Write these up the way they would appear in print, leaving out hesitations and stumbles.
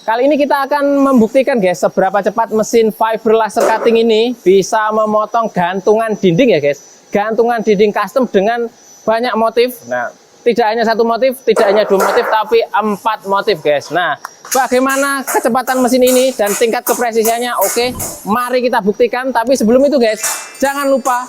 Kali ini kita akan membuktikan guys seberapa cepat mesin fiber laser cutting ini bisa memotong gantungan dinding ya guys. Gantungan dinding custom dengan banyak motif. Nah, tidak hanya satu motif, tidak hanya dua motif, tapi 4 motif guys. Nah, bagaimana kecepatan mesin ini dan tingkat kepresisiannya? Oke, mari kita buktikan. Tapi sebelum itu guys, jangan lupa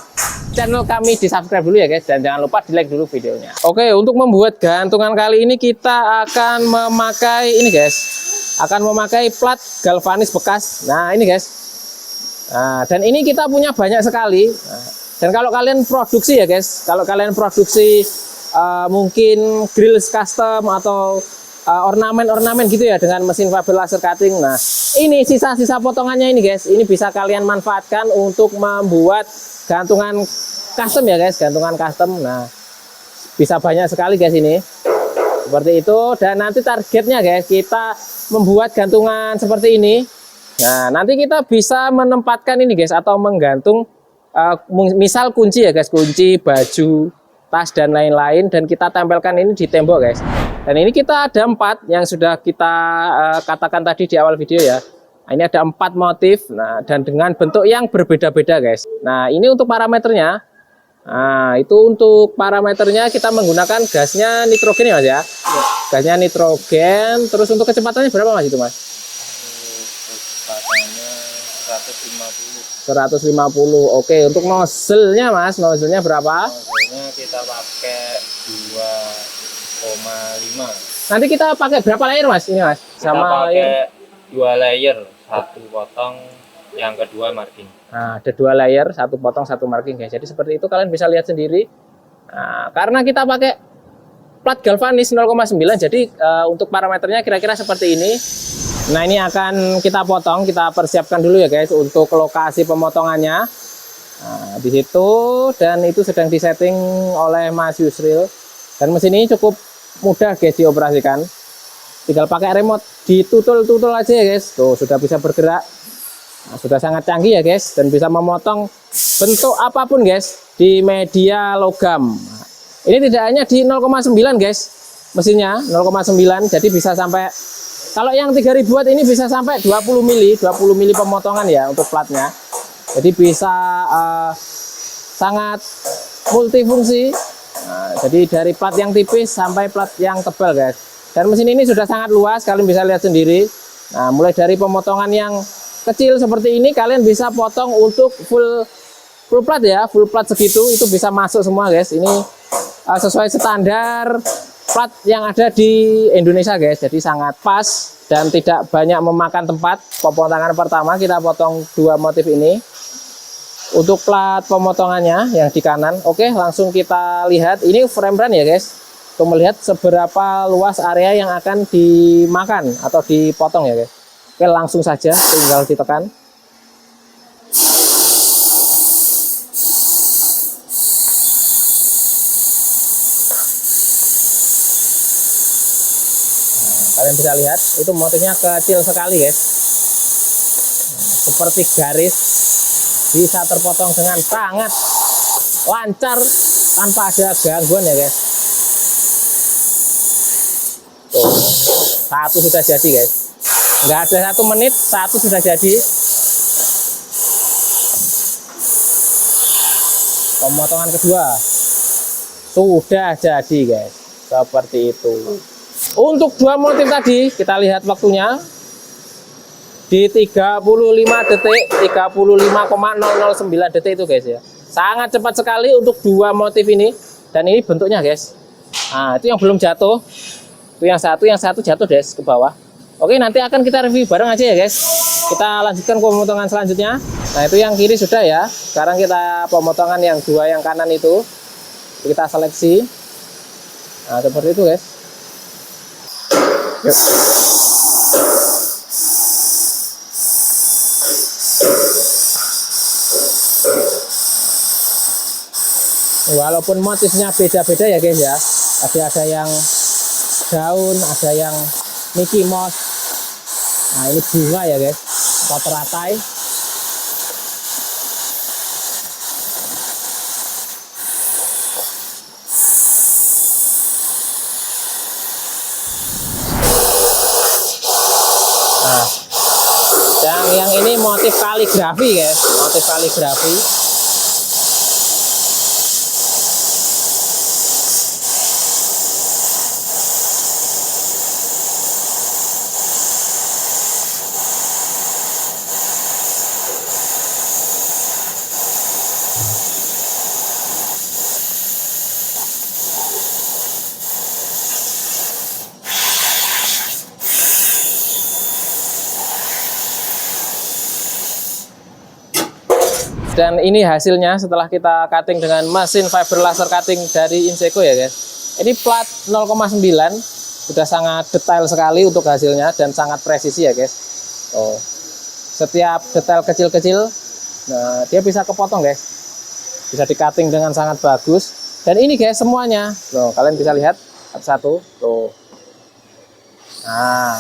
channel kami di subscribe dulu ya guys. Dan jangan lupa di like dulu videonya. Oke, untuk membuat gantungan kali ini kita akan memakai ini guys. Akan memakai plat galvanis bekas. Nah ini guys. Nah, dan ini kita punya banyak sekali. Nah, dan kalau kalian produksi ya guys, kalau kalian produksi mungkin grills custom atau ornamen-ornamen gitu ya dengan mesin fiber laser cutting. Nah ini sisa-sisa potongannya ini guys, ini bisa kalian manfaatkan untuk membuat gantungan custom ya guys, gantungan custom. Nah bisa banyak sekali guys ini. Seperti itu, dan nanti targetnya guys kita membuat gantungan seperti ini. Nah nanti kita bisa menempatkan ini guys atau menggantung misal kunci ya guys, kunci, baju, tas dan lain-lain, dan kita tempelkan ini di tembok guys. Dan ini kita ada 4 yang sudah kita katakan tadi di awal video ya. Nah, ini ada 4 motif, nah dan dengan bentuk yang berbeda-beda guys. Nah ini untuk parameternya. Nah itu untuk parameternya kita menggunakan gasnya nitrogen ya mas ya. Gasnya nitrogen. Terus untuk kecepatannya berapa mas itu mas? Kecepatannya 150. Oke, untuk nozzle-nya mas, nozzle-nya berapa? Nozzle-nya kita pakai 2,5. Nanti kita pakai berapa layer mas ini mas? Sama pakai 2 layer, 1 potong, yang kedua marking. Nah, ada 2 layer, 1 potong, 1 marking guys. Jadi seperti itu, kalian bisa lihat sendiri. Nah, karena kita pakai plat galvanis 0,9, jadi untuk parameternya kira-kira seperti ini. Nah, ini akan kita potong, kita persiapkan dulu ya guys untuk lokasi pemotongannya. Nah, di situ, dan itu sedang disetting oleh Mas Yusril. Dan mesin ini cukup mudah guys dioperasikan. Tinggal pakai remote, ditutul-tutul aja ya guys. Tuh, sudah bisa bergerak. Nah, sudah sangat canggih ya guys, dan bisa memotong bentuk apapun guys di media logam. Nah, ini tidak hanya di 0,9 guys mesinnya, 0,9, jadi bisa sampai, kalau yang 3000 watt ini bisa sampai 20 mili pemotongan ya untuk platnya. Jadi bisa sangat multifungsi. Nah, jadi dari plat yang tipis sampai plat yang tebal guys. Dan mesin ini sudah sangat luas, kalian bisa lihat sendiri. Nah, mulai dari pemotongan yang kecil seperti ini, kalian bisa potong untuk full plat ya, full plat segitu, itu bisa masuk semua guys. Ini sesuai standar plat yang ada di Indonesia guys, jadi sangat pas dan tidak banyak memakan tempat. Pemotongan pertama kita potong 2 motif ini. Untuk plat pemotongannya yang di kanan, oke, langsung kita lihat. Ini frame run ya guys, untuk melihat seberapa luas area yang akan dimakan atau dipotong ya guys. Oke, langsung saja tinggal ditekan. Nah, kalian bisa lihat itu motifnya kecil sekali guys. Nah, seperti garis, bisa terpotong dengan sangat lancar tanpa ada gangguan ya guys. Tuh, 1 sudah jadi guys. Nggak ada 1 menit, 1 sudah jadi. Pemotongan kedua sudah jadi guys, seperti itu. Untuk 2 motif tadi kita lihat waktunya di 35 detik, 35,009 detik itu guys ya. Sangat cepat sekali untuk 2 motif ini. Dan ini bentuknya guys. Nah itu yang belum jatuh, itu yang satu jatuh guys ke bawah. Oke, nanti akan kita review bareng aja ya guys. Kita lanjutkan pemotongan selanjutnya. Nah itu yang kiri sudah ya. Sekarang kita pemotongan yang 2 yang kanan itu kita seleksi. Nah seperti itu guys. Yuk. Walaupun motifnya beda-beda ya guys ya. Ada yang daun, ada yang Mickey Mouse. Nah ini bunga ya guys, atau teratai. motif kaligrafi guys, motif kaligrafi. Dan ini hasilnya setelah kita cutting dengan mesin fiber laser cutting dari Inseco ya guys. Ini plat 0,9, sudah sangat detail sekali untuk hasilnya dan sangat presisi ya guys. Oh, setiap detail kecil-kecil, nah dia bisa kepotong guys, bisa di cutting dengan sangat bagus. Dan ini guys semuanya, loh kalian bisa lihat satu-satu, tuh. Nah,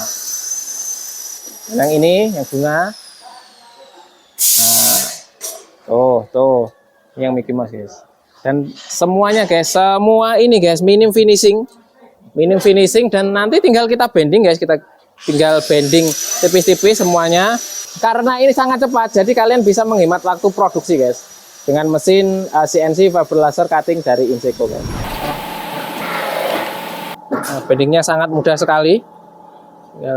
yang ini yang bunga. Tuh, yang Mickey Mouse guys. Dan semuanya guys, semua ini guys minim finishing dan nanti tinggal kita bending guys, kita tinggal bending tipis-tipis semuanya. Karena ini sangat cepat, jadi kalian bisa menghemat waktu produksi guys dengan mesin CNC fiber laser cutting dari Inseco guys. Nah, bendingnya sangat mudah sekali. Ya,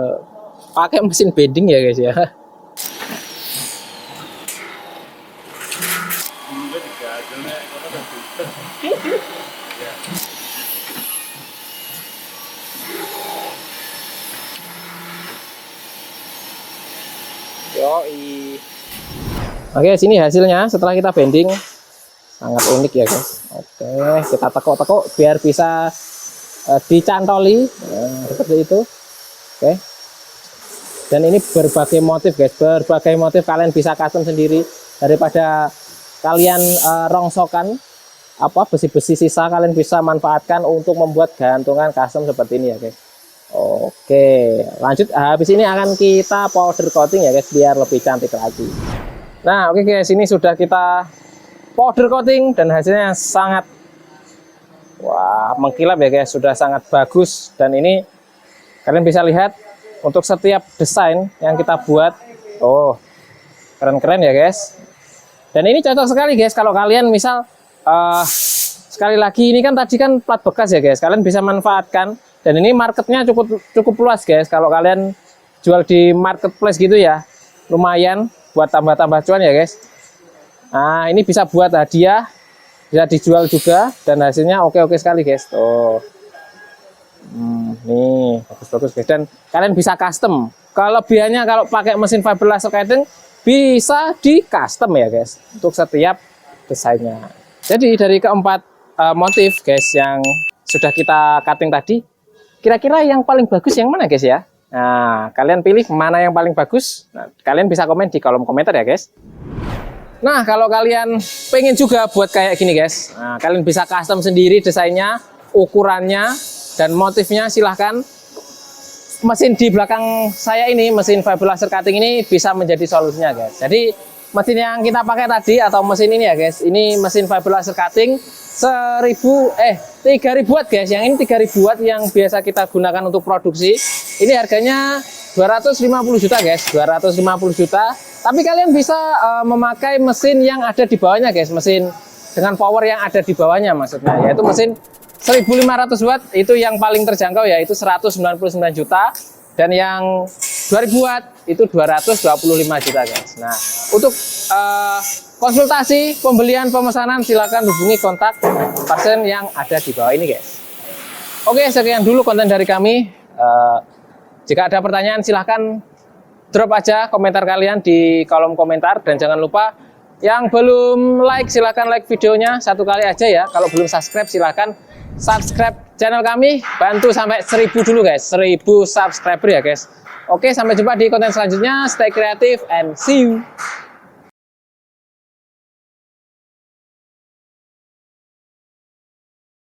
pakai mesin bending ya guys ya. Yoi. Oke, sini hasilnya setelah kita bending, sangat unik ya guys. Oke, kita tekuk-tekuk biar bisa dicantoli, seperti itu. Oke. Dan ini berbagai motif guys, berbagai motif kalian bisa custom sendiri, daripada kalian rongsokan besi-besi sisa, kalian bisa manfaatkan untuk membuat gantungan custom seperti ini ya guys. Oke, lanjut. Habis ini akan kita powder coating ya guys, biar lebih cantik lagi. Nah, oke guys, ini sudah kita powder coating dan hasilnya sangat mengkilap ya guys, sudah sangat bagus. Dan ini kalian bisa lihat untuk setiap desain yang kita buat, keren-keren ya guys. Dan ini cocok sekali guys kalau kalian misal sekali lagi ini kan tadi kan plat bekas ya guys, kalian bisa manfaatkan. Dan ini marketnya cukup luas guys, kalau kalian jual di marketplace gitu ya, lumayan buat tambah-tambah cuan ya guys. Nah, ini bisa buat hadiah, bisa dijual juga, dan hasilnya oke-oke sekali guys. Tuh, nih bagus-bagus guys. Dan kalian bisa custom. Kelebihannya kalau pakai mesin fiber laser cutting bisa di custom ya guys, untuk setiap desainnya. Jadi dari keempat motif guys yang sudah kita cutting tadi, kira-kira yang paling bagus yang mana guys ya? Nah, kalian pilih mana yang paling bagus. Nah, kalian bisa komen di kolom komentar ya guys. Nah, kalau kalian pengen juga buat kayak gini guys, nah, kalian bisa custom sendiri desainnya, ukurannya, dan motifnya. Silahkan. Mesin di belakang saya ini, mesin fiber laser cutting ini bisa menjadi solusinya guys. Jadi mesin yang kita pakai tadi atau mesin ini ya guys, ini mesin fiber laser cutting 3000 watt guys. Yang ini 3000 watt yang biasa kita gunakan untuk produksi. Ini harganya 250 juta guys, 250 juta. Tapi kalian bisa memakai mesin yang ada di bawahnya guys, mesin dengan power yang ada di bawahnya maksudnya, yaitu mesin 1500 watt itu yang paling terjangkau, yaitu 199 juta. Dan yang 2000 watt itu 225 juta guys. Nah, untuk konsultasi, pembelian, pemesanan silakan hubungi kontak person yang ada di bawah ini guys. Oke, sekian dulu konten dari kami. Jika ada pertanyaan silahkan drop aja komentar kalian di kolom komentar. Dan jangan lupa yang belum like silahkan like videonya 1 kali aja ya. Kalau belum subscribe silahkan subscribe channel kami, bantu sampai 1000 dulu guys, 1000 subscriber ya guys. Oke, sampai jumpa di konten selanjutnya. Stay creative and see you.